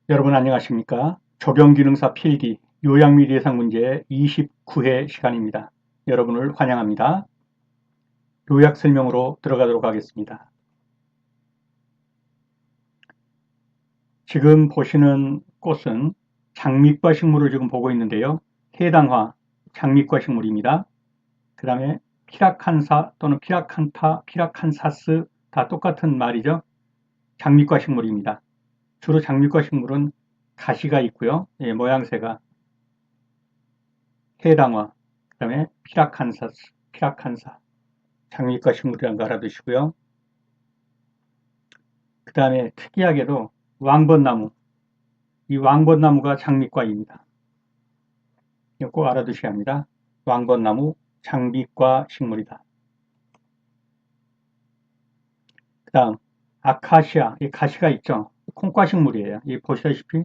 여러분 안녕하십니까? 적용기능사 필기 요약및 예상문제 29회 시간입니다. 여러분을 환영합니다. 요약 설명으로 들어가도록 하겠습니다. 지금 보시는 꽃은 장미과 식물을 지금 보고 있는데요. 해당화 장미과 식물입니다. 그 다음에 피라칸사 또는 피라칸타, 피라칸사스 다 똑같은 말이죠. 장미과 식물입니다. 주로 장미과 식물은 가시가 있고요. 모양새가 해당화, 그 다음에 피라칸사, 장미과 식물이라는 거 알아두시고요. 그 다음에 특이하게도 왕벚나무, 이 왕벚나무가 장미과입니다. 이거 꼭 알아두셔야 합니다. 왕벚나무, 장미과 식물이다. 그 다음 아카시아, 이 가시가 있죠. 콩과 식물이에요. 이 보시다시피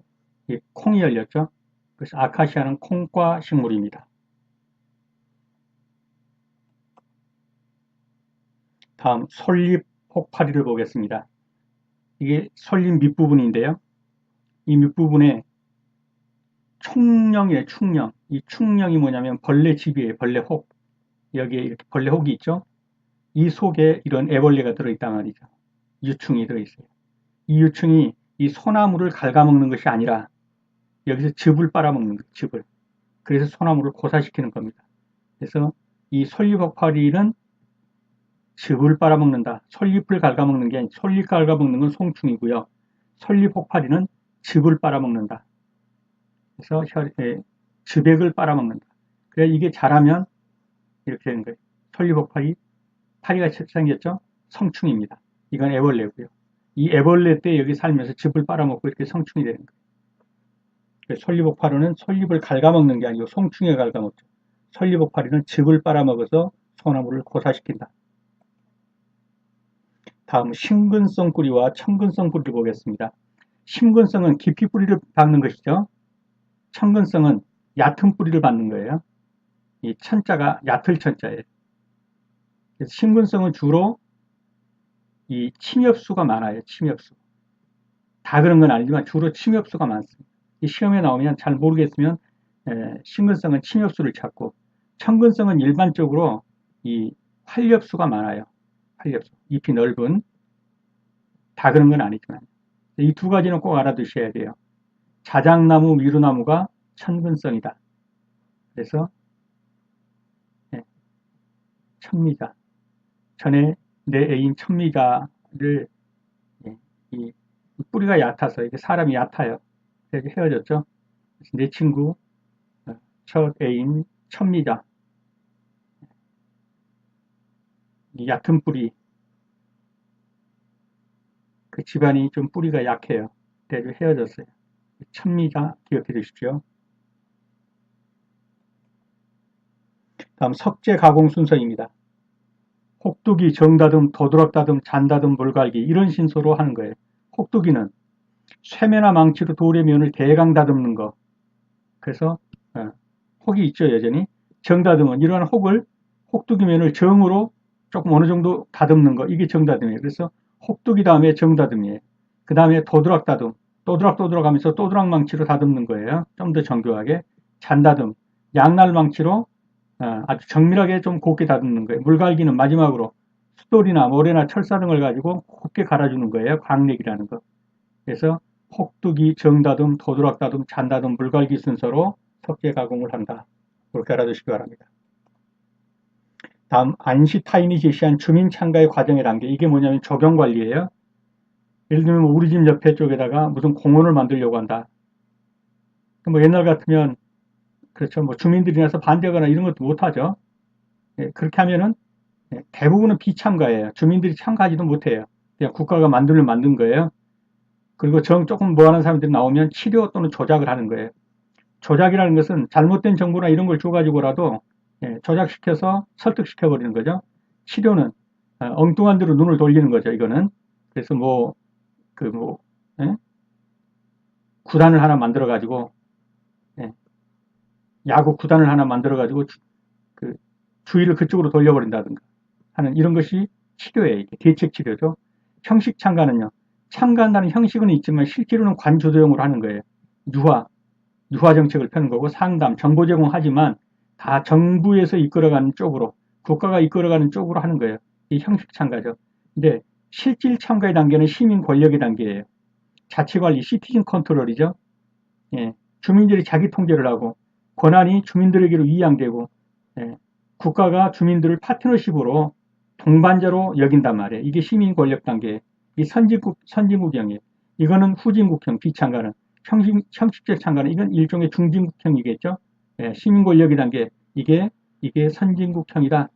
이 콩이 열렸죠. 그래서 아카시아는 콩과 식물입니다. 다음 솔잎 혹파리를 보겠습니다. 이게 솔잎 밑부분인데요. 이 밑부분에 충령이에요, 충령. 이 충령이 뭐냐면 벌레 집이에요, 벌레 혹. 여기에 이렇게 벌레 혹이 있죠. 이 속에 이런 애벌레가 들어있단 말이죠. 유충이 들어있어요. 이 유충이 이 소나무를 갉아먹는 것이 아니라 여기서 즙을 빨아먹는 거예요, 즙을. 그래서 소나무를 고사시키는 겁니다. 그래서 이 솔잎혹파리는 즙을 빨아먹는다. 솔잎을 갉아먹는 게 아니라 솔잎 갉아먹는 건 송충이고요. 솔잎혹파리는 즙을 빨아먹는다. 그래서 즙액을 빨아먹는다. 그래 이게 자라면 이렇게 되는 거예요. 솔잎혹파리, 파리가 생겼죠? 성충입니다. 이건 애벌레고요. 이 애벌레 때 여기 살면서 즙을 빨아먹고 이렇게 성충이 되는 거예요. 솔잎혹파리는 솔잎을 갉아먹는 게 아니고 송충에 갉아먹죠. 솔잎혹파리는 즙을 빨아먹어서 소나무를 고사시킨다. 다음 심근성 뿌리와 청근성 뿌리를 보겠습니다. 심근성은 깊이 뿌리를 박는 것이죠. 청근성은 얕은 뿌리를 받는 거예요. 이 천자가 얕을 천자예요. 그래서 심근성은 주로 이 침엽수가 많아요. 침엽수. 다 그런 건 아니지만 주로 침엽수가 많습니다. 이 시험에 나오면 잘 모르겠으면 심근성은 침엽수를 찾고 청근성은 일반적으로 이 활엽수가 많아요. 활엽수. 잎이 넓은 다 그런 건 아니지만 이 두 가지는 꼭 알아두셔야 돼요. 자작나무, 미루나무가 천근성이다. 그래서 천미자. 전에 내 애인 천미자를 이 뿌리가 얕아서 이게 사람이 얕아요. 그래서 헤어졌죠. 내 친구 첫 애인 천미자 이 얕은 뿌리 그 집안이 좀 뿌리가 약해요. 그래서 헤어졌어요. 천미자 기억해 두십시오. 다음 석재 가공 순서입니다. 혹두기, 정다듬, 도드락다듬, 잔다듬, 물갈기 이런 신소로 하는 거예요. 혹두기는 쇠매나 망치로 돌의 면을 대강 다듬는 거. 그래서 혹이 있죠 여전히. 정다듬은 이러한 혹을 혹두기 면을 정으로 조금 어느 정도 다듬는 거. 이게 정다듬이에요. 그래서 혹두기 다음에 정다듬이에요. 그 다음에 도드락다듬. 또드락또드락 하면서 또드락 망치로 다듬는 거예요. 좀 더 정교하게. 잔다듬. 양날 망치로 아주 정밀하게 좀 곱게 다듬는 거예요. 물갈기는 마지막으로 숫돌이나 모래나 철사 등을 가지고 곱게 갈아주는 거예요. 광歴이라는 거. 그래서 혹두기, 정다듬, 도드락다듬, 잔다듬, 물갈기 순서로 석재 가공을 한다. 그렇게 알아두시기 바랍니다. 다음 안시타인이 제시한 주민 참가의 과정의 단계. 이게 뭐냐면 조경관리예요. 예를 들면 우리 집 옆에 쪽에다가 무슨 공원을 만들려고 한다. 뭐 옛날 같으면 그렇죠. 뭐 주민들이 나서 반대하거나 이런 것도 못하죠. 그렇게 하면은 대부분은 비참가예요. 주민들이 참가하지도 못해요. 그냥 국가가 만든 거예요. 그리고 조금 뭐 하는 사람들이 나오면 치료 또는 조작을 하는 거예요. 조작이라는 것은 잘못된 정보나 이런 걸 줘가지고라도 조작시켜서 설득시켜버리는 거죠. 치료는 엉뚱한 대로 눈을 돌리는 거죠. 이거는. 그래서 예? 구단을 하나 만들어가지고 예, 야구 구단을 하나 만들어가지고 그 주의를 그쪽으로 돌려버린다든가 하는 이런 것이 치료예요. 대책 치료죠. 형식 참가는요. 참가한다는 형식은 있지만 실제로는 관주도형으로 하는 거예요. 유화 정책을 펴는 거고 상담, 정보 제공하지만 다 정부에서 이끌어가는 쪽으로, 국가가 이끌어가는 쪽으로 하는 거예요. 이 형식 참가죠. 근데 실질 참가의 단계는 시민 권력의 단계예요. 자치관리, 시티즌 컨트롤이죠. 예, 주민들이 자기 통제를 하고 권한이 주민들에게로 이양되고, 예, 국가가 주민들을 파트너십으로 동반자로 여긴단 말이에요. 이게 시민 권력 단계. 이 선진국형이에요. 이거는 후진국형, 비참가는. 형식적 참가는 이건 일종의 중진국형이겠죠. 예, 시민 권력의 단계. 이게 선진국형이다.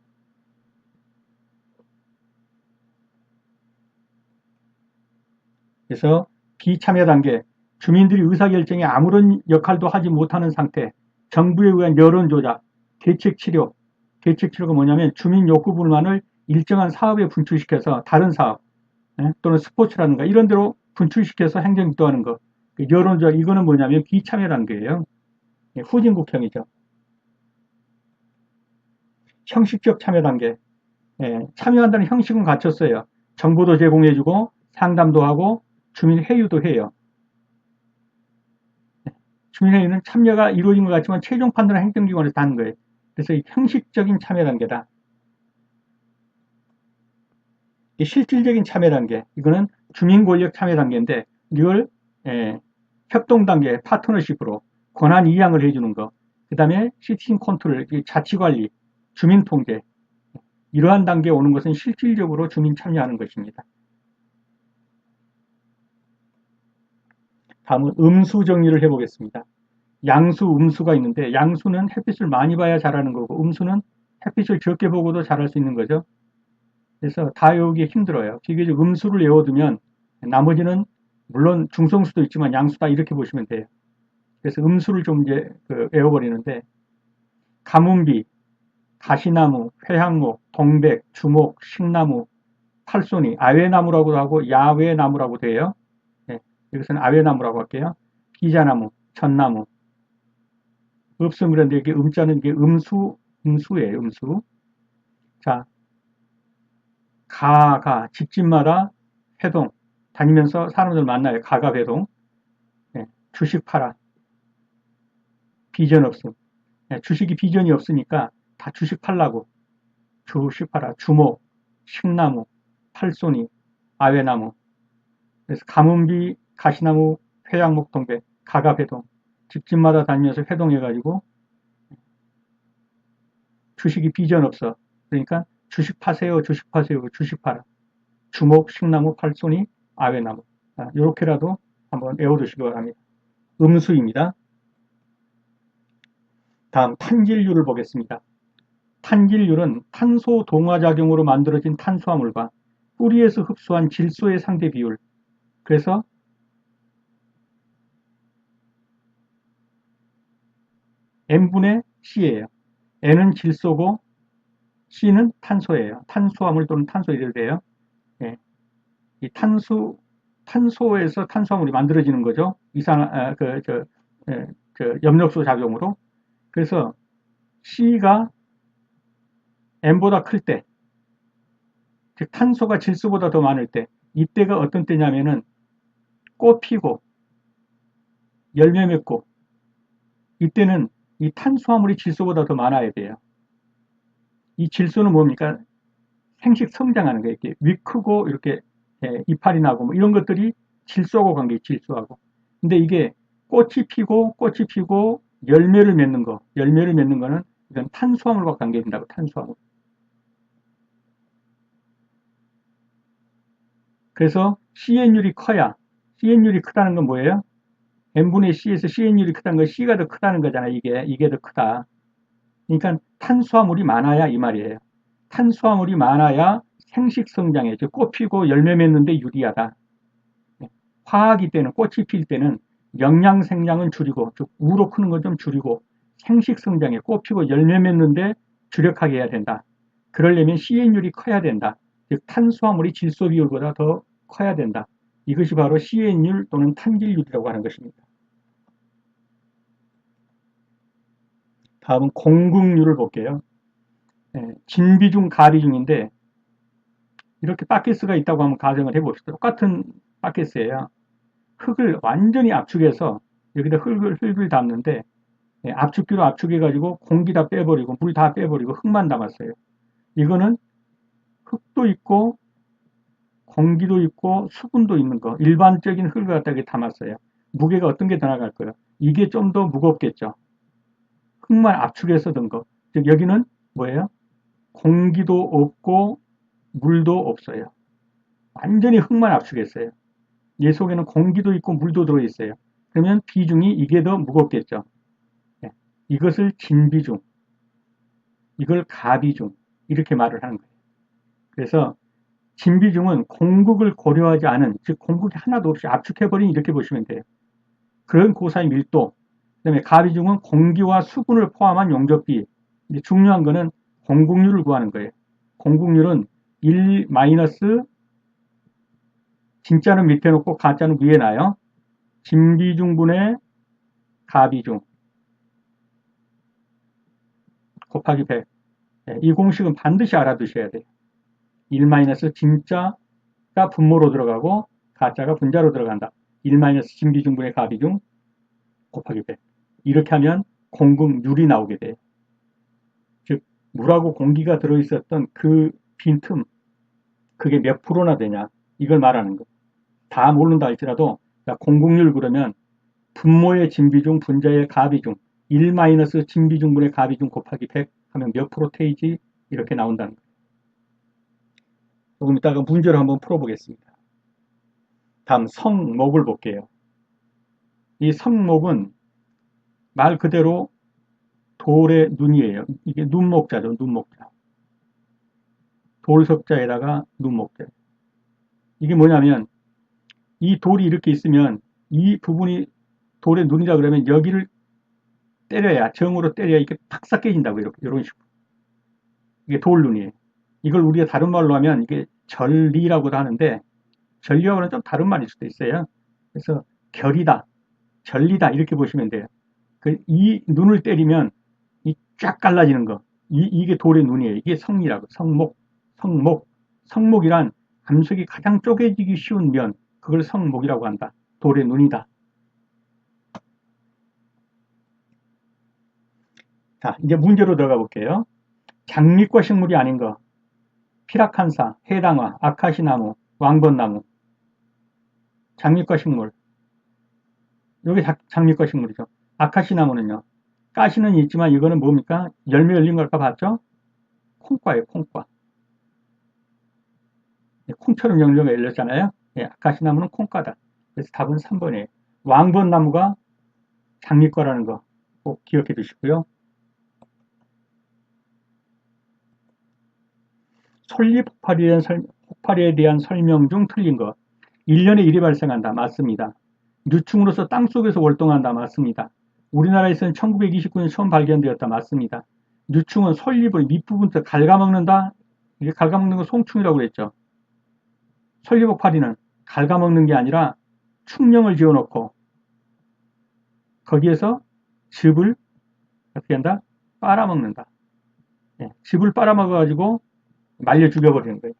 그래서 비참여 단계. 주민들이 의사결정에 아무런 역할도 하지 못하는 상태. 정부에 의한 여론 조작, 대책 치료. 대책 치료가 뭐냐면 주민 욕구 불만을 일정한 사업에 분출시켜서 다른 사업, 예? 또는 스포츠라든가 이런 데로 분출시켜서 행정 유도하는 거. 여론 조작, 이거는 뭐냐면 비참여라는 거예요. 예, 후진국형이죠. 형식적 참여 단계. 예, 참여한다는 형식은 갖췄어요. 정보도 제공해주고 상담도 하고 주민 회유도 해요. 주민회의는 참여가 이루어진 것 같지만 최종 판단은 행정기관에서 하는 거예요. 그래서 이 형식적인 참여 단계다. 실질적인 참여 단계, 이거는 주민 권력 참여 단계인데 이걸 협동 단계, 파트너십으로 권한 이양을 해주는 거. 그 다음에 시티즌 컨트롤, 자치관리, 주민 통제. 이러한 단계에 오는 것은 실질적으로 주민 참여하는 것입니다. 다음은 음수 정리를 해보겠습니다. 양수, 음수가 있는데 양수는 햇빛을 많이 봐야 자라는 거고 음수는 햇빛을 적게 보고도 자랄 수 있는 거죠. 그래서 다 외우기 힘들어요. 비교적 음수를 외워두면 나머지는 물론 중성수도 있지만 양수다 이렇게 보시면 돼요. 그래서 음수를 좀 이제 외워버리는데 가문비, 가시나무, 회향목, 동백, 주목, 식나무, 팔손이, 아외나무라고도 하고 야외나무라고 돼요. 네, 여기서는 아외나무라고 할게요. 비자나무, 전나무. 없음 그런데 이게 음자는 이게 음수예요, 음수. 자, 집집마다 회동, 다니면서 사람들 만나요. 가갑회동. 네, 주식 팔아. 비전 없음. 네, 주식이 비전이 없으니까 다 주식 팔라고. 주식 팔아. 주목, 식나무, 팔손이, 아외나무. 그래서 가문비, 가시나무, 회양목 동백, 가갑회동. 집집마다 다니면서 회동해가지고 주식이 비전 없어. 그러니까 주식 파세요, 주식 파세요, 주식 팔아. 주목, 식나무, 팔손이, 아외나무. 이렇게라도 한번 외워두시기 바랍니다. 음수입니다. 다음 탄질률을 보겠습니다. 탄질률은 탄소 동화작용으로 만들어진 탄수화물과 뿌리에서 흡수한 질소의 상대 비율. 그래서 N분의 C예요. N은 질소고 C는 탄소예요. 탄수화물 또는 탄소 이래도 돼요. 예. 이 탄소에서 탄수화물이 만들어지는 거죠. 염력소 작용으로. 그래서 C가 N보다 클 때, 즉 탄소가 질소보다 더 많을 때, 이때가 어떤 때냐면은 꽃 피고 열매 맺고 이때는 이 탄수화물이 질소보다 더 많아야 돼요. 이 질소는 뭡니까? 생식 성장하는 거예요. 이렇게 위 크고 이렇게 이파리 나고 뭐 이런 것들이 질소하고 관계해요. 질소하고. 근데 이게 꽃이 피고 열매를 맺는 거는 이건 탄수화물과 관계된다고 탄수화물. 그래서 CN율이 커야 CN율이 크다는 건 뭐예요? n분의 C에서 CN율이 크다는 건 C가 더 크다는 거잖아요. 이게 더 크다. 그러니까 탄수화물이 많아야 이 말이에요. 탄수화물이 많아야 생식 성장에, 즉 꽃 피고 열매 맺는데 유리하다. 화학이 때는 꽃이 필 때는 영양 생량은 줄이고, 즉 우로 크는 건 좀 줄이고 생식 성장에 꽃 피고 열매 맺는데 주력하게 해야 된다. 그러려면 CN율이 커야 된다. 즉 탄수화물이 질소 비율보다 더 커야 된다. 이것이 바로 CN율 또는 탄질률이라고 하는 것입니다. 다음은 공급률을 볼게요. 진비중, 가비중인데 이렇게 바퀴스가 있다고 한번 가정을 해봅시다. 똑같은 바켓스예요. 흙을 완전히 압축해서 여기다 흙을 담는데 압축기로 압축해가지고 공기 다 빼버리고 물 다 빼버리고 흙만 담았어요. 이거는 흙도 있고 공기도 있고 수분도 있는 거 일반적인 흙을 갖다가 담았어요. 무게가 어떤 게 더 나갈 거예요? 이게 좀 더 무겁겠죠. 흙만 압축해서 든 거. 즉 여기는 뭐예요? 공기도 없고 물도 없어요. 완전히 흙만 압축했어요. 얘 속에는 공기도 있고 물도 들어있어요. 그러면 비중이 이게 더 무겁겠죠. 이것을 진비중, 이걸 가비중 이렇게 말을 하는 거예요. 그래서 진비중은 공극을 고려하지 않은, 즉 공극이 하나도 없이 압축해버린 이렇게 보시면 돼요. 그런 고사의 밀도, 그 다음에 가비중은 공기와 수분을 포함한 용접비. 이제 중요한 거는 공국률을 구하는 거예요. 공국률은 1 마이너스 진짜는 밑에 놓고 가짜는 위에 놔요. 진비중분의 가비중 곱하기 100. 이 공식은 반드시 알아두셔야 돼요. 1 마이너스 진짜가 분모로 들어가고 가짜가 분자로 들어간다. 1 마이너스 진비중분의 가비중 곱하기 100. 이렇게 하면 공급률이 나오게 돼요. 즉 물하고 공기가 들어있었던 그 빈틈, 그게 몇 프로나 되냐, 이걸 말하는 거예요. 다 모른다 할지라도 공급률 그러면 분모의 진비중 분자의 가비중 1 마이너스 진비중분의 가비중 곱하기 100 하면 몇 프로테이지 이렇게 나온다는 거예요. 조금 이따가 문제를 한번 풀어보겠습니다. 다음 성목을 볼게요. 이 성목은 말 그대로 돌의 눈이에요. 이게 눈목자죠. 눈목자. 돌석자에다가 눈목자. 이게 뭐냐면 이 돌이 이렇게 있으면 이 부분이 돌의 눈이라 그러면 여기를 때려야, 정으로 때려야 이게 팍 깨진다고 이렇게 이런 식으로. 이게 돌눈이에요. 이걸 우리가 다른 말로 하면 이게 전리라고도 하는데 전리하고는 좀 다른 말일 수도 있어요. 그래서 결이다, 전리다 이렇게 보시면 돼요. 이 눈을 때리면 이 쫙 갈라지는 거. 이게 돌의 눈이에요. 이게 성리라고. 성목이란 암석이 가장 쪼개지기 쉬운 면, 그걸 성목이라고 한다. 돌의 눈이다. 자, 이제 문제로 들어가 볼게요. 장미과 식물이 아닌 거. 피라칸사, 해당화, 아카시나무, 왕벚나무. 장미과 식물. 여기 장미과 식물이죠. 아카시나무는요. 가시는 있지만 이거는 뭡니까? 열매 열린 걸까 봤죠? 콩과예요, 콩과. 콩처럼 열매가 열렸잖아요. 예, 아카시나무는 콩과다. 그래서 답은 3번이에요. 왕벚나무가 장미과라는 거 꼭 기억해 두시고요. 폭발에 대한 설명 중 틀린 것. 1년에 1이 발생한다. 맞습니다. 유충으로서 땅속에서 월동한다. 맞습니다. 우리나라에서는 1929년 처음 발견되었다. 맞습니다. 유충은 솔잎을 밑부분부터 갉아먹는다. 이게 갉아먹는 건 송충이라고 그랬죠. 솔잎폭파리는 갉아먹는 게 아니라 충령을 지어놓고 거기에서 즙을 어떻게 한다? 빨아먹는다. 예, 즙을 빨아먹어가지고 말려 죽여버리는 거예요.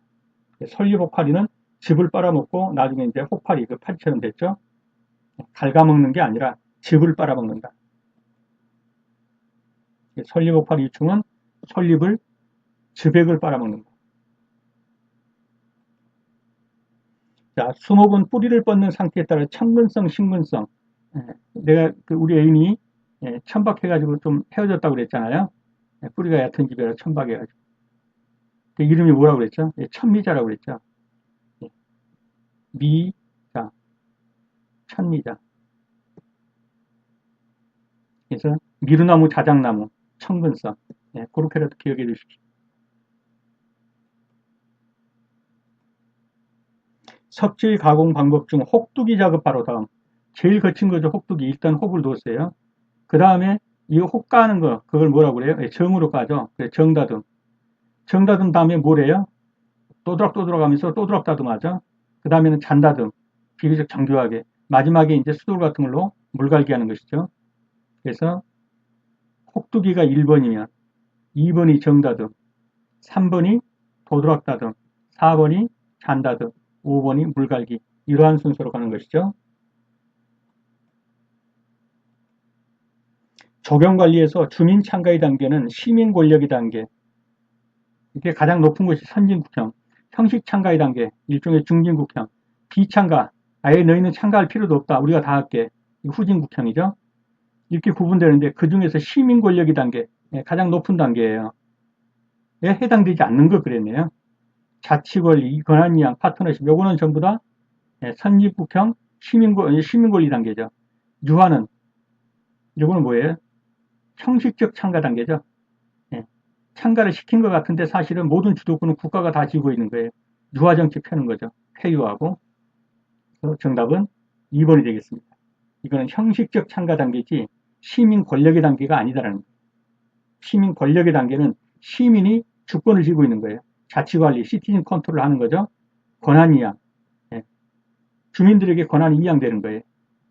솔잎폭파리는 즙을 빨아먹고 나중에 이제 혹파리, 그 파리처럼 됐죠. 갉아먹는 게 아니라 즙을 빨아먹는다. 솔잎폭파리 유충은 솔잎을 즙액을 빨아먹는다. 자, 수목은 뿌리를 뻗는 상태에 따라 천근성, 신근성. 내가 우리 애인이 천박해가지고 좀 헤어졌다고 그랬잖아요. 뿌리가 얕은 집이라 천박해가지고. 그 이름이 뭐라고 그랬죠? 천미자라고 그랬죠. 미자, 천미자. 그래서 미루나무, 자작나무, 천근성. 그렇게라도 기억해 주십시오. 석질 가공 방법 중 혹두기 작업 바로 다음. 제일 거친 거죠, 혹두기. 일단 혹을 뒀어요. 그 다음에 이 혹 까는 거, 그걸 뭐라고 그래요? 정으로 까죠. 정다듬. 정다듬 다음에 뭐래요? 또드락또드락 하면서 또드락 다듬하죠. 그 다음에는 잔다듬. 비교적 정교하게. 마지막에 이제 수돌 같은 걸로 물갈기 하는 것이죠. 그래서 혹두기가 1번이면 2번이 정다듬, 3번이 도드락다듬, 4번이 잔다듬, 5번이 물갈기. 이러한 순서로 가는 것이죠. 조경관리에서 주민참가의 단계는 시민권력의 단계, 이게 가장 높은 것이 선진국형, 형식참가의 단계, 일종의 중진국형, 비참가, 아예 너희는 참가할 필요도 없다, 우리가 다 할게, 후진국형이죠. 이렇게 구분되는데 그 중에서 시민권력의 단계, 가장 높은 단계예요. 에 해당되지 않는 거 그랬네요. 자치권리, 권한이양, 파트너십, 요거는 전부 다 선진국형 시민권리 단계죠. 유한은 요거는 뭐예요? 형식적 참가 단계죠. 참가를 시킨 것 같은데 사실은 모든 주도권은 국가가 다 쥐고 있는 거예요. 유화 정책 펴는 거죠. 폐유하고. 정답은 2번이 되겠습니다. 이거는 형식적 참가 단계지 시민 권력의 단계가 아니다라는 거예요. 시민 권력의 단계는 시민이 주권을 쥐고 있는 거예요. 자치관리, 시티즌 컨트롤을 하는 거죠. 권한 이양. 주민들에게 권한이 이양되는 거예요.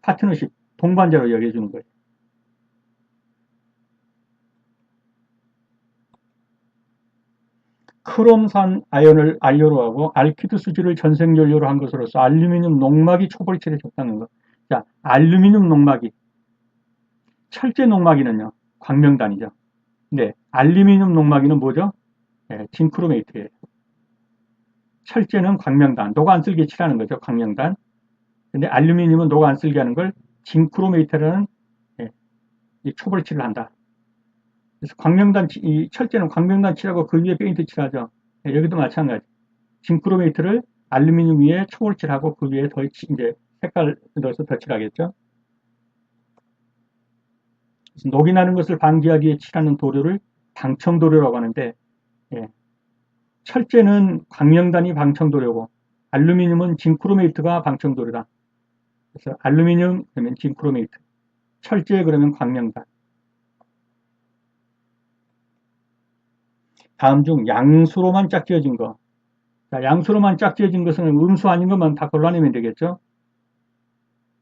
파트너십, 동반자로 여겨주는 거예요. 크롬산 아연을 알료로 하고 알키드 수지를 전생연료로 한 것으로서 알루미늄 농막이 초벌체에 적당한 것. 자, 알루미늄 농막이 철제 농막이는요 광명단이죠. 네, 알루미늄 농막이는 뭐죠? 네, 징크로메이트예요. 철제는 광명단, 녹아 안 쓸게 칠하는 거죠. 광명단. 근데 알루미늄은 녹아 안 쓸게 하는 걸 징크로메이트라는 초벌칠을 한다. 그래서 광명단, 이 철제는 광명단 칠하고 그 위에 페인트 칠하죠. 네, 여기도 마찬가지. 징크로메이트를 알루미늄 위에 초벌칠하고 그 위에 더 이제 색깔 넣어서 덧칠하겠죠. 녹이 나는 것을 방지하기 위해 칠하는 도료를 방청도료라고 하는데, 예, 철제는 광명단이 방청도료고 알루미늄은 징크로메이트가 방청도료다. 그래서 알루미늄 그러면 징크로메이트, 철제 그러면 광명단. 다음 중 양수로만 짝지어진 거. 자, 양수로만 짝지어진 것은 음수 아닌 것만 다 골라내면 되겠죠.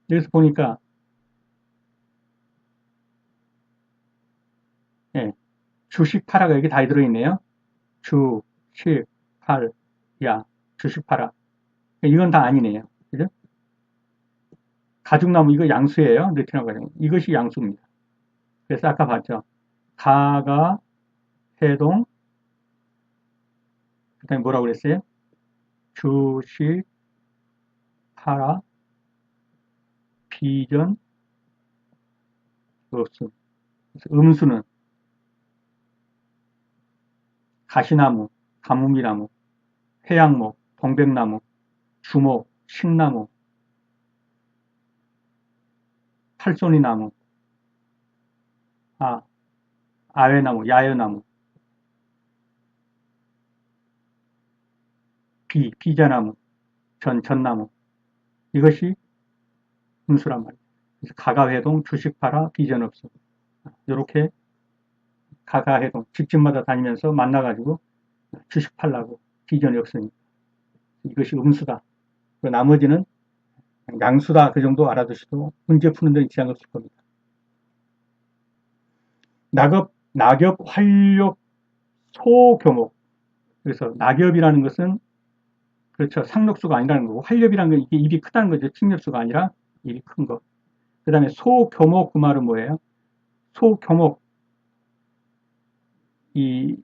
여기서 보니까 예, 주식 팔아가 여기 다 들어있네요. 주식 팔, 야, 주식 팔아. 이건 다 아니네요. 그죠? 가죽나무 이거 양수예요. 느티나무 가죽. 이것이 양수입니다. 그래서 아까 봤죠. 가가 해동 그다음에 뭐라고 그랬어요? 주식 팔아 비전 없음. 음수는 가시나무, 가무미나무, 해양목, 동백나무, 주목, 식나무, 팔손이나무, 아외나무, 야여나무, 비자나무, 전나무. 이것이 음수란 말이에요. 그래서 가가회동, 주식 팔아, 비전 없음. 이렇게 가가회동, 집집마다 다니면서 만나가지고 주식 팔라고 비전이 없으니까. 이것이 음수다. 나머지는 양수다. 그 정도 알아두셔도 문제 푸는 데 지장 없을 겁니다. 낙엽, 활력, 소교목. 그래서 낙엽이라는 것은 그렇죠. 상록수가 아니라는 거고 활력이라는 건 이게 입이 크다는 거죠. 침엽수가 아니라 입이 큰 거. 그 다음에 소교목 그 말은 뭐예요? 소교목 이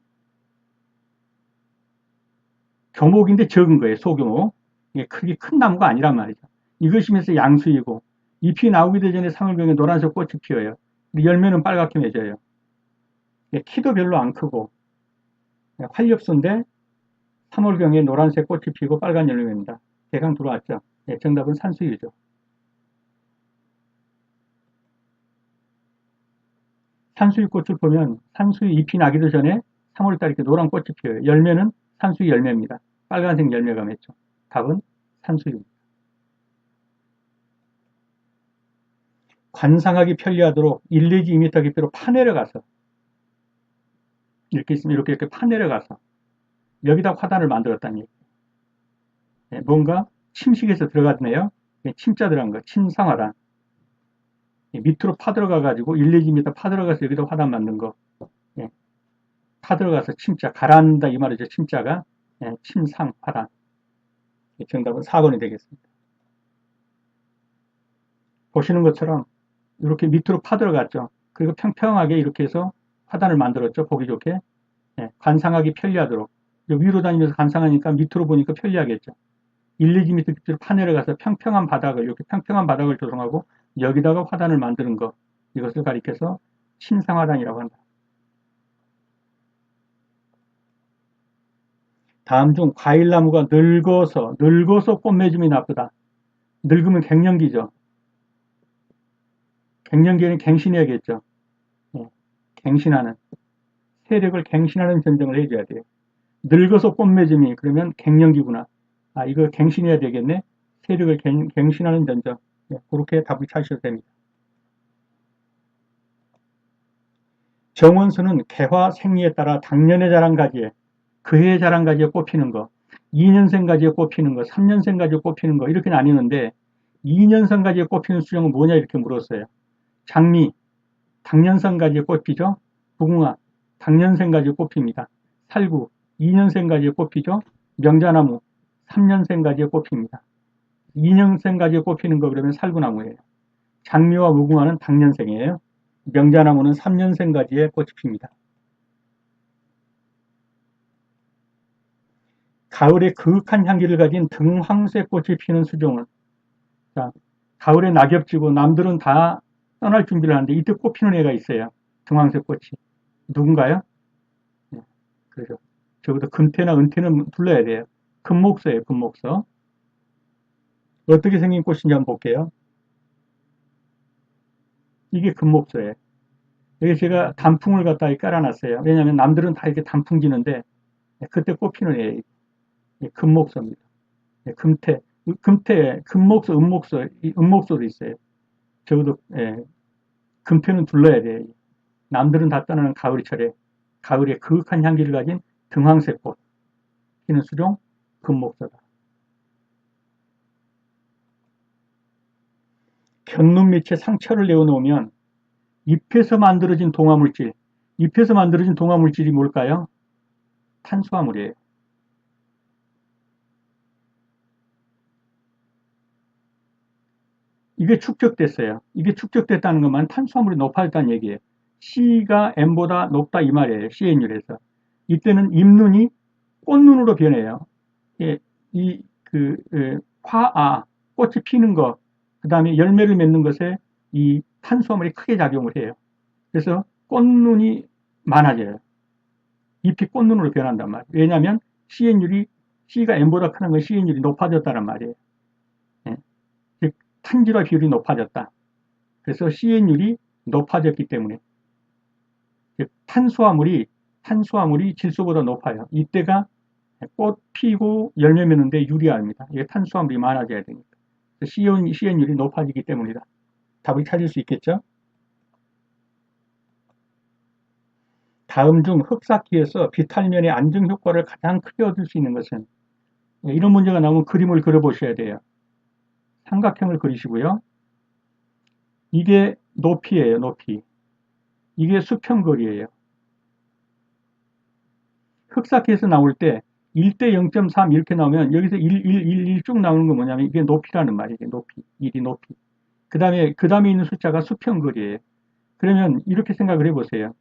교목인데 적은 거예요. 소교목. 이게 크게 큰 나무가 아니란 말이죠. 이것이면서 양수이고 잎이 나오기 전에 3월경에 노란색 꽃이 피어요. 열매는 빨갛게 맺어요. 키도 별로 안 크고 활엽수인데 3월경에 노란색 꽃이 피고 빨간 열매입니다. 대강 들어왔죠. 정답은 산수유죠. 산수유 꽃을 보면 산수유 잎이 나기도 전에 3월달 이렇게 노란 꽃이 피어요. 열매는 산수유 열매입니다. 빨간색 열매가 맺죠. 답은 산수유입니다. 관상하기 편리하도록 1 내지 2m 깊이로 파내려가서 이렇게 있으면 이렇게 파내려가서 여기다 화단을 만들었다는 얘기예요. 뭔가 침식에서 들어갔네요. 침자 들어간 거, 침상화단. 밑으로 파들어가 가지고 1 내지 2m 파들어가서 여기다 화단 만든 거. 파들어가서 침자, 가라앉는다 이 말이죠. 침자가 침상 화단. 정답은 4번이 되겠습니다. 보시는 것처럼 이렇게 밑으로 파들어갔죠. 그리고 평평하게 이렇게 해서 화단을 만들었죠. 보기 좋게. 예, 관상하기 편리하도록. 위로 다니면서 관상하니까 밑으로 보니까 편리하겠죠. 1, 2m 밑으로 파내려가서 평평한 바닥을, 이렇게 평평한 바닥을 조성하고 여기다가 화단을 만드는 것. 이것을 가리켜서 침상화단이라고 한다. 다음 중 과일나무가 늙어서 꽃 맺음이 나쁘다. 늙으면 갱년기죠. 갱년기에는 갱신해야겠죠. 예, 갱신하는, 세력을 갱신하는 전쟁을 해줘야 돼요. 늙어서 꽃 맺음이, 그러면 갱년기구나. 아, 이거 갱신해야 되겠네. 세력을 갱신하는 전쟁. 예, 그렇게 답을 찾으셔도 됩니다. 정원수는 개화 생리에 따라 당년에 자란 가지에, 그해 자란 가지에 꽃피는 거, 2년생 가지에 꽃피는 거, 3년생 가지에 꽃피는 거, 이렇게 나뉘는데 2년생 가지에 꽃피는 수종은 뭐냐 이렇게 물었어요. 장미, 당년생 가지에 꽃피죠. 무궁화, 당년생 가지에 꽃핍니다. 살구, 2년생 가지에 꽃피죠. 명자나무, 3년생 가지에 꽃핍니다. 2년생 가지에 꽃피는 거 그러면 살구나무예요. 장미와 무궁화는 당년생이에요. 명자나무는 3년생 가지에 꽃이 핍니다. 가을에 그윽한 향기를 가진 등황새꽃이 피는 수종은, 자, 가을에 낙엽 지고 남들은 다 떠날 준비를 하는데 이때 꽃 피는 애가 있어요. 등황새꽃이. 누군가요? 네, 그죠. 적어도 금태나 은태는 불러야 돼요. 금목서예요, 금목서. 어떻게 생긴 꽃인지 한번 볼게요. 이게 금목서예요. 여기 제가 단풍을 갖다 깔아놨어요. 왜냐하면 남들은 다 이렇게 단풍 지는데 그때 꽃 피는 애예요. 금목서입니다. 금태, 금목서, 은목서, 은목서도 있어요. 적어도 금태는 둘러야 돼. 남들은 다 떠나는 가을철에 가을에 그윽한 향기를 가진 등황새꽃 피는 수종 금목서다. 견눈 밑에 상처를 내어놓으면 잎에서 만들어진 동화물질, 잎에서 만들어진 동화물질이 뭘까요? 탄수화물이에요. 이게 축적됐어요. 이게 축적됐다는 것만 탄수화물이 높아졌다는 얘기예요. C가 M보다 높다 이 말이에요. CN율에서. 이때는 잎눈이 꽃눈으로 변해요. 예, 꽃이 피는 것, 그 다음에 열매를 맺는 것에 이 탄수화물이 크게 작용을 해요. 그래서 꽃눈이 많아져요. 잎이 꽃눈으로 변한단 말이에요. 왜냐하면 CN율이, C가 M보다 크는 건 CN율이 높아졌다는 말이에요. 예, 즉, 탄질화 비율이 높아졌다. 그래서 CN율이 높아졌기 때문에 탄수화물이 질소보다 높아요. 이때가 꽃 피고 열매 맺는데 유리합니다. 이게 탄수화물이 많아져야 되니까. CN율이 높아지기 때문이다. 답을 찾을 수 있겠죠? 다음 중 흑삭기에서 비탈면의 안정 효과를 가장 크게 얻을 수 있는 것은, 이런 문제가 나오면 그림을 그려보셔야 돼요. 삼각형을 그리시고요. 이게 높이예요, 높이. 이게 수평거리예요. 흑사키에서 나올 때 1대 0.3 이렇게 나오면 여기서 1, 1, 1, 1 쭉 나오는 건 뭐냐면 이게 높이라는 말이에요. 높이. 1이 높이. 그 다음에 있는 숫자가 수평거리예요. 그러면 이렇게 생각을 해보세요.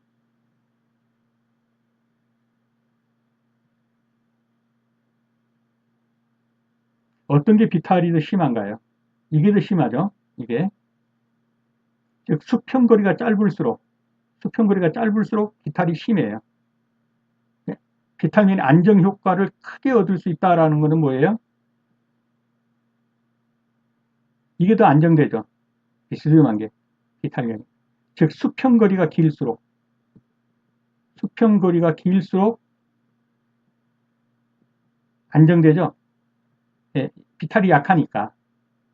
어떤 게 비탈이 더 심한가요? 이게 더 심하죠? 이게. 즉, 수평거리가 짧을수록 비탈이 심해요. 비타민 안정 효과를 크게 얻을 수 있다라는 것은 뭐예요? 이게 더 안정되죠. 비스듬한 게 비타민이. 즉 수평거리가 길수록 안정되죠. 예, 비탈이 약하니까.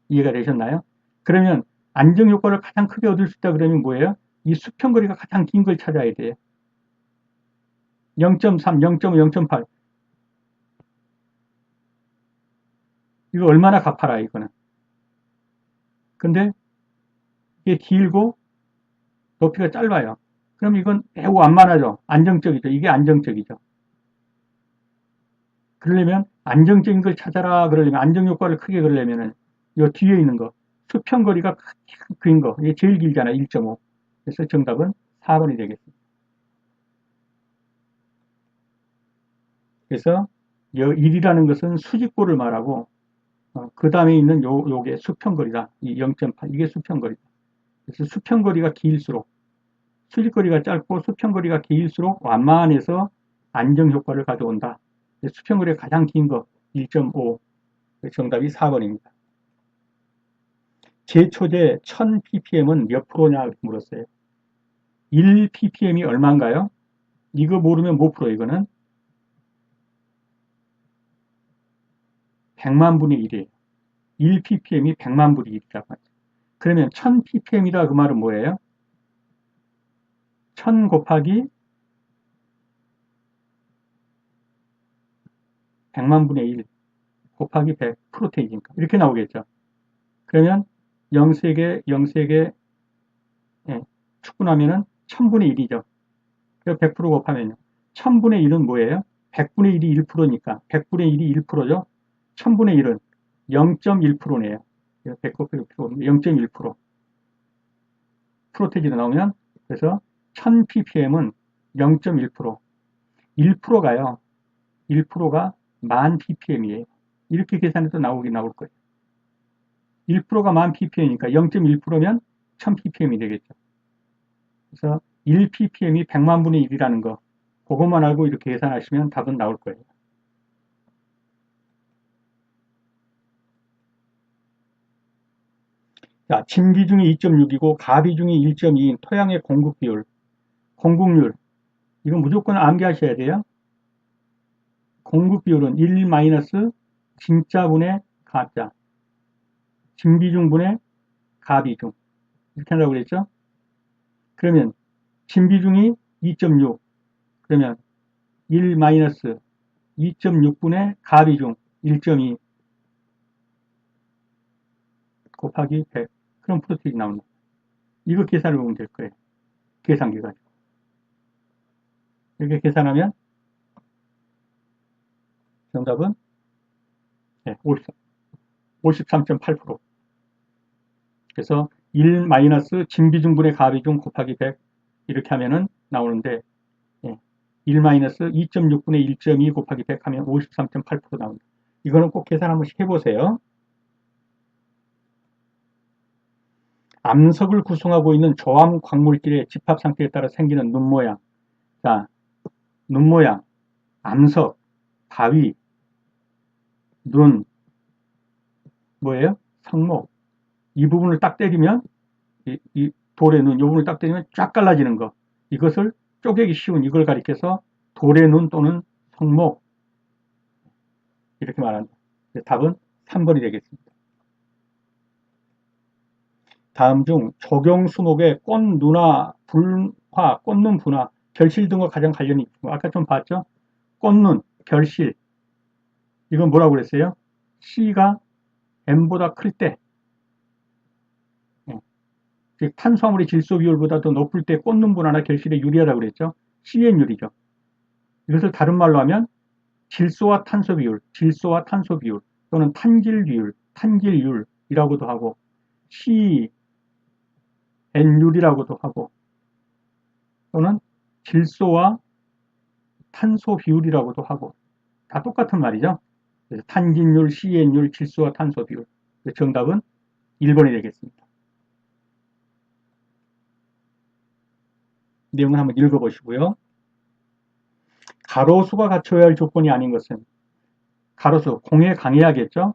이해가 되셨나요? 그러면 안정 효과를 가장 크게 얻을 수 있다 그러면 뭐예요? 이 수평거리가 가장 긴 걸 찾아야 돼요. 0.3, 0.5, 0.8. 이거 얼마나 가파라 이거는. 근데 이게 길고 높이가 짧아요. 그럼 이건 매우 완만하죠. 안정적이죠. 이게 안정적이죠. 그러려면 안정적인 걸 찾아라 그러려면 안정 효과를 크게 그러려면은 이 뒤에 있는 거 수평거리가 긴 거. 이게 제일 길잖아요. 1.5. 그래서 정답은 4번이 되겠습니다. 그래서 1이라는 것은 수직고를 말하고 그 다음에 있는 요게 수평거리다. 이 0.8 이게 수평거리다. 그래서 수평거리가 길수록 수직거리가 짧고 수평거리가 길수록 완만해서 안정효과를 가져온다. 수평거리가 가장 긴 거 1.5 정답이 4번입니다. 제초제 1000ppm은 몇 프로냐 이렇게 물었어요. 1ppm이 얼마인가요? 이거 모르면 못 풀어. 이거는 100만 분의 1이에요. 1ppm이 100만 분의 1이라고 하죠. 그러면 1000ppm이다 그 말은 뭐예요? 1000 곱하기 100만 분의 1 곱하기 100 프로테이지니까 이렇게 나오겠죠. 그러면 0세개 0세개 예, 축분하면은 1000분의 1이죠. 그래서 100% 곱하면요. 1000분의 1은 뭐예요? 100분의 1이 1%니까 100분의 1이 1%죠. 1000분의 1은 0.1%네요. 100 곱하기 0.1% 프로테이지로 나오면 그래서 1000ppm은 0.1% 1%가요. 1%가 10,000 ppm이에요. 이렇게 계산해서 나올 거예요. 1%가 10,000 ppm이니까 0.1%면 1000 ppm이 되겠죠. 그래서 1ppm이 100만 분의 1이라는 거 그것만 알고 이렇게 계산하시면 답은 나올 거예요. 자, 진 비중이 2.6이고 가 비중이 1.2인 토양의 공급 비율, 공급률 이건 무조건 암기하셔야 돼요. 공급 비율은 1 마이너스 진자분의 가짜, 진비중분의 가비중 이렇게 한다고 그랬죠. 그러면 진비중이 2.6 그러면 1 마이너스 2.6분의 가비중 1.2 곱하기 100 그럼 프로테이지 나온다. 이거 계산해 보면 될 거예요. 계산기 가지고 이렇게 계산하면 정답은 53.8%. 그래서 1 마이너스 진비중분의 가비중 곱하기 100 이렇게 하면은 나오는데 1 마이너스 2.6분의 1.2 곱하기 100 하면 53.8% 나옵니다. 이거는 꼭 계산 한 번씩 해보세요. 암석을 구성하고 있는 조암 광물질의 집합 상태에 따라 생기는 눈 모양. 자, 눈 모양, 암석, 바위, 눈, 뭐예요? 성목. 이 부분을 딱 때리면 이 돌의 눈, 이 부분을 딱 때리면 쫙 갈라지는 거. 이것을 쪼개기 쉬운 이걸 가리켜서 돌의 눈 또는 성목 이렇게 말한다. 답은 3번이 되겠습니다. 다음 중 조경수목의 꽃눈화, 불화, 꽃눈 분화, 결실 등과 가장 관련이 있고 아까 좀 봤죠? 꽃눈, 결실 이건 뭐라고 그랬어요? C가 M보다 클 때 탄수화물의 질소 비율보다 더 높을 때 꽃눈 분화나 결실에 유리하다고 그랬죠? CN율이죠. 이것을 다른 말로 하면 질소와 탄소 비율, 질소와 탄소 비율 또는 탄질 비율, 탄질율이라고도 하고 CN율이라고도 하고 또는 질소와 탄소 비율이라고도 하고 다 똑같은 말이죠. 그래서 탄진율, CN율, 질소와 탄소 비율. 정답은 1번이 되겠습니다. 내용을 한번 읽어보시고요. 가로수가 갖춰야 할 조건이 아닌 것은 가로수, 공에 강해야겠죠.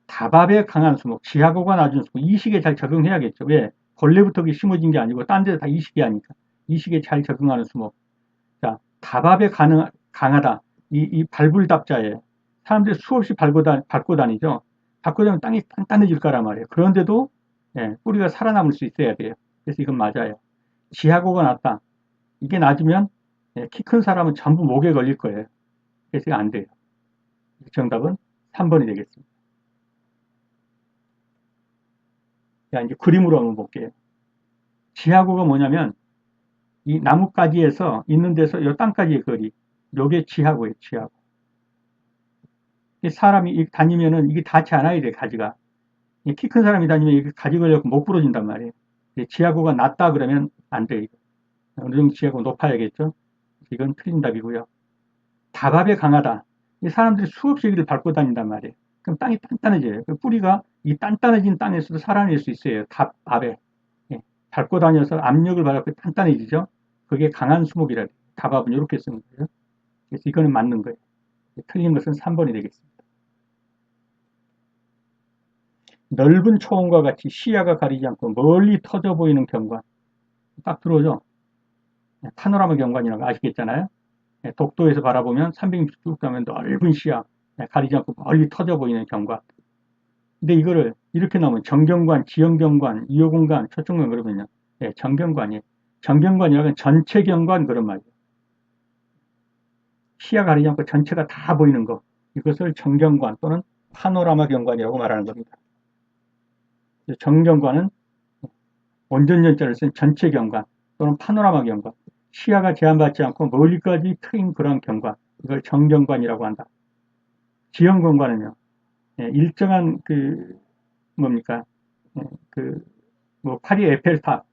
다밥에 강한 수목, 지하고가 낮은 수목, 이 식에 잘 적응해야겠죠. 왜? 벌레부터 심어진 게 아니고 딴 데서 다 이 식이 아니까. 이 식에 잘 적응하는 수목. 자, 다밥에 강하다. 이 발불답자에 사람들이 수없이 밟고 다니죠. 밟고 다니면 땅이 단단해질 거란 말이에요. 그런데도 뿌리가 살아남을 수 있어야 돼요. 그래서 이건 맞아요. 지하고가 낮다. 이게 낮으면 키 큰 사람은 전부 목에 걸릴 거예요. 그래서 이거 안 돼요. 정답은 3번이 되겠습니다. 자, 이제 그림으로 한번 볼게요. 지하고가 뭐냐면 이 나뭇가지에서 있는 데서 이 땅까지의 거리. 요게 지하고예요, 지하고. 사람이 다니면은 이게 닿지 않아야 돼, 가지가. 키 큰 사람이 다니면 이게 가지 걸려서 못 부러진단 말이에요. 지하구가 낮다 그러면 안 돼요. 어느 정도 지하구가 높아야겠죠. 이건 틀린 답이고요. 다밥에 강하다. 이 사람들이 수없이 여기를 밟고 다닌단 말이에요. 그럼 땅이 단단해져요. 그 뿌리가 이 단단해진 땅에서도 살아낼 수 있어요. 답밥에. 예. 밟고 다녀서 압력을 받고 단단해지죠. 그게 강한 수목이라. 다밥은 이렇게 쓰는 거예요. 그래서 이거는 맞는 거예요. 틀린 것은 3번이 되겠습니다. 넓은 초원과 같이 시야가 가리지 않고 멀리 터져 보이는 경관. 딱 들어오죠? 파노라마 경관이라고 아시겠잖아요? 독도에서 바라보면 360도 쭉 가면 넓은 시야, 가리지 않고 멀리 터져 보이는 경관. 근데 이거를 이렇게 나오면 정경관, 지형경관, 이호공간, 초청관 그러면요. 정경관이에요. 정경관이라면 전체 경관 그런 말이에요. 시야 가리지 않고 전체가 다 보이는 거. 이것을 정경관 또는 파노라마 경관이라고 말하는 겁니다. 정경관은 원전전자를 쓴 전체 경관 또는 파노라마 경관. 시야가 제한받지 않고 멀리까지 트인 그런 경관. 이걸 정경관이라고 한다. 지형경관은요. 일정한 뭡니까? 파리 에펠탑,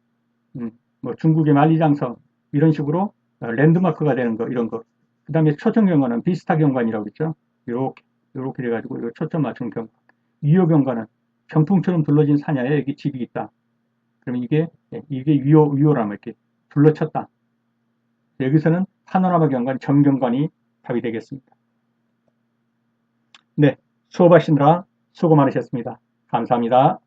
뭐 중국의 만리장성 이런 식으로 랜드마크가 되는 거 이런 거. 그다음에 초청경관은 비스타 경관이라고 있죠. 요렇게 돼가지고 이거 초점 맞춘 경관. 위호경관은 병풍처럼 둘러진 산야에 여기 집이 있다. 그러면 이게 위호라면 이렇게 둘러쳤다. 여기서는 파노라마 경관, 정경관이 답이 되겠습니다. 네, 수업하시느라 수고 많으셨습니다. 감사합니다.